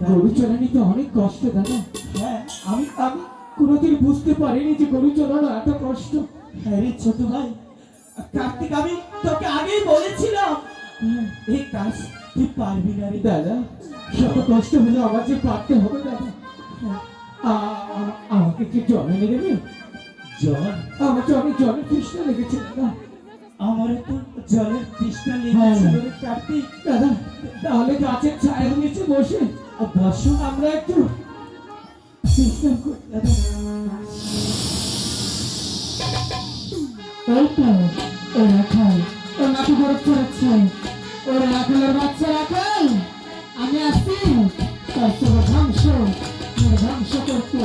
গরু চড়ানিতে অনেক কষ্ট দাদা। হ্যাঁ, আমি আমি কোনোদিন বুঝতে পারিনি যে গরু চড়ানো এত কষ্ট। হ্যাঁ রে ছোট ভাই, কার্তিক আমি তোকে আগেই বলেছিলাম এই কাজ তুই পারবি না রে। দাদা শত কষ্ট হলে আমার যে পারতে হবে দাদা। আমাকে কি জল এনে দেবে? জল? আমাকে অনেক জলের তৃষ্ণা লেগেছে দাদা। আমারও তো জলের তৃষ্ণা লেগেছিল রে কার্তিক। দাদা তাহলে গাছের ছায়া নিচে বসে বসো, আমরা একটু বিশ্রাম করি দাদা। ওই তো ও রাখাল, ও নাকি গরু চড়াচ্ছে। ও রাখালের বাচ্চা রাখাল, আমি আসছি তার সব ধ্বংস করতে।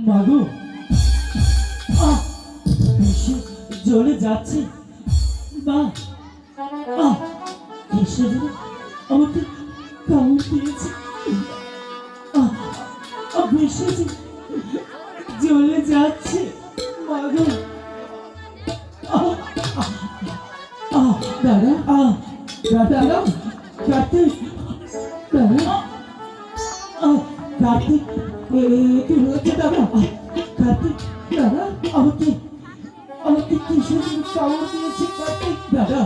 মাগো বেশি জলে যাচ্ছে বা এসে যেন আমাকে কামড় দিয়েছে। বেশি জলে যাচ্ছে মাগো। দাদা দাদা কার্তিক, দাদা কার্তিক কি হয়েছে দাদা? কার্তিক দাদা আমাকে কিসের কামড় দিয়েছে কার্তিক? দাদা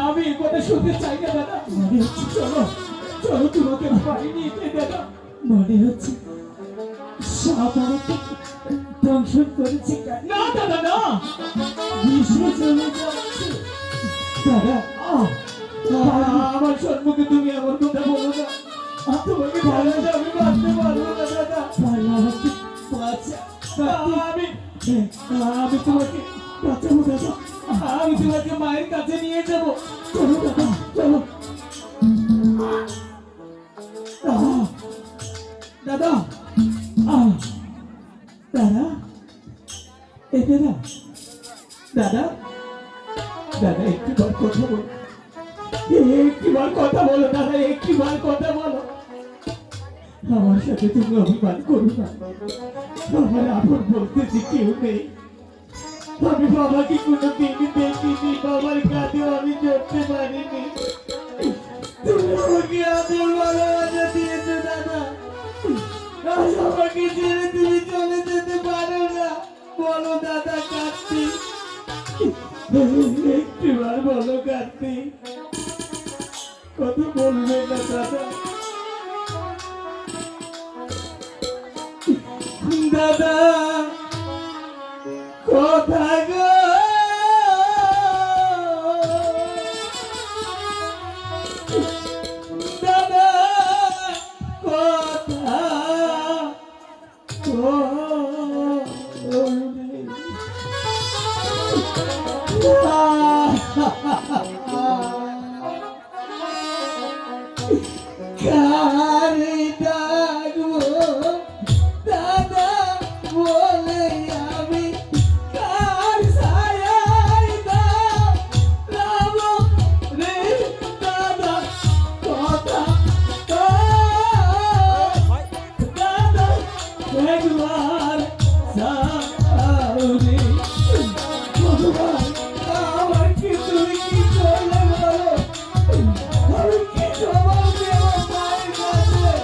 আমি এই কথা শুনতে চাই না দাদা। মনে হচ্ছে চলো চলো তোমাকে বাড়ি নিয়ে যাই দাদা। মনে হচ্ছে সাপ আমাকে দংশন করেছে। না দাদা না, ভীষণ চলে যাচ্ছে দাদা আমার সম্মুখে তুমি আমার কথা বলো না। তোমাকে ভালো আমি বাঁচতে পারবো না দাদা। আমাকে বাঁচা। আমি তোমাকে বাঁচাবো দাদা। আমি তোমাকে মায়ের কাছে নিয়ে যাবো। চলো দাদা চলো। দাদা দাদা এই দাদা দাদা দাদা একটিবার কথা বলো, একটিবার কথা বলো দাদা, একটিবার কথা বলো। আমার সাথে তুমি অভিমান করো না। আমার আপন বলতে যে কেউ নেই। আমি বাবাকে কোনোদিন দেখিনি, বাবার কাঁধেও আমি চড়তে পারিনি। তুমি আমাকে আদর ভালোবাসা দিয়েছো দাদা। আজ আমাকে ছেড়ে তুমি চলে যেতে পারো না। বলো দাদা কাঁদছি। কারে ডাকবো দাদা বলে আমি কার ছায়ায় দাঁড়াবো রে দাদা কথা দাদা একবার যাওরে ভগবান আমার কি তুমি কি করলে বলো আমি কি জবাব দেব মায়ের কাছে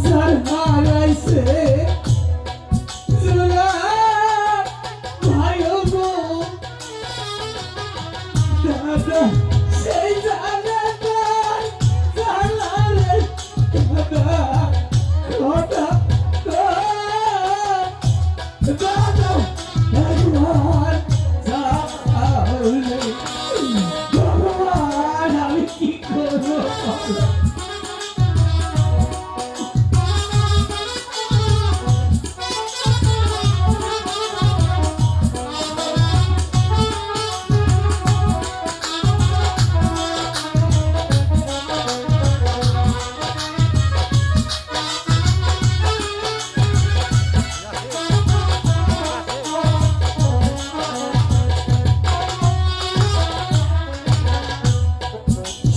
স্যার হারাইছে জুলা ভাই গো দাদা সেই জানাটার জানালে দাদা কথা দাদা একবার যাওলে ভগবান আমি কি করবো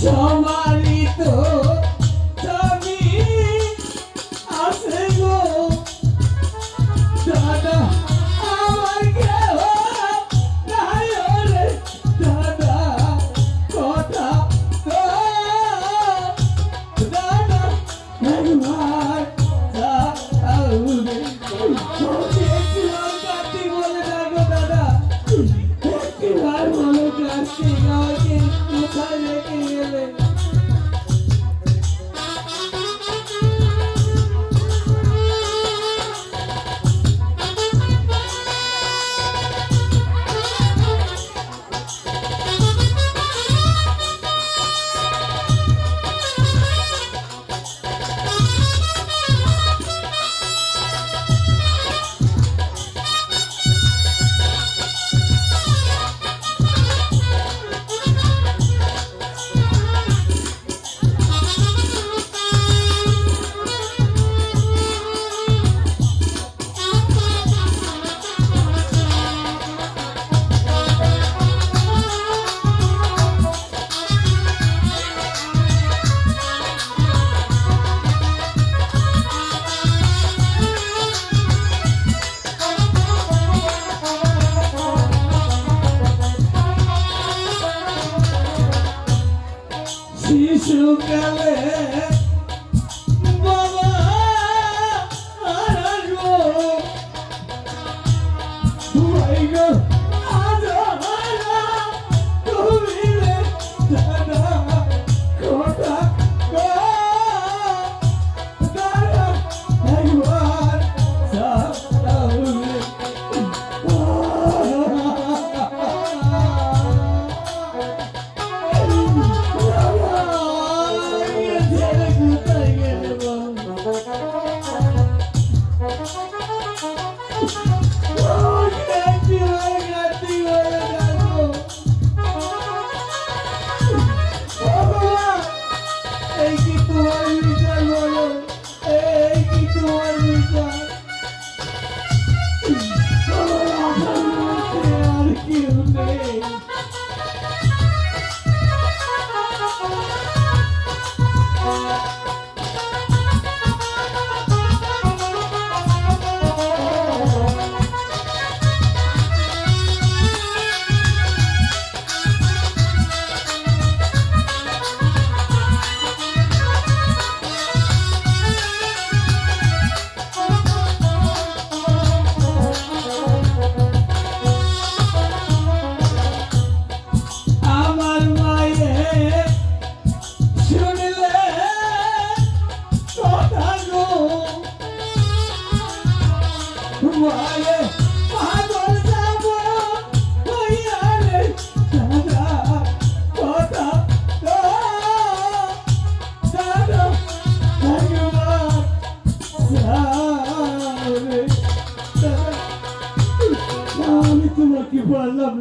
সমালিত তুমি আছে গো দাদা আমার কেহ নাই রে দাদা কথা দাদা একবার যাওরে কার্তিক বলে ডাকো দাদা একবার বলো কার্তিক আমাকে কোথায় রেখে গেলে শিশুকালে বাবা হারালো ভাই গো আজ হারা তুমি রে দাদা কথা দাদা একবার যাওরে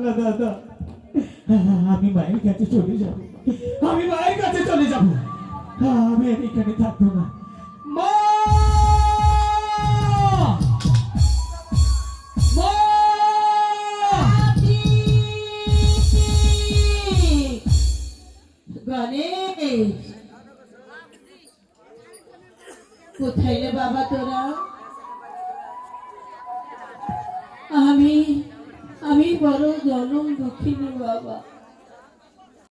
না দাদা, আমি মায়ের কাছে চলে যাব, আমি মায়ের কাছে চলে যাব, আমি আর এখানে থাকবো না। মা! মা! গণেশ, কোথায় রে বাবা তোরা? আমি বড় জনম দুঃখিনী বাবা।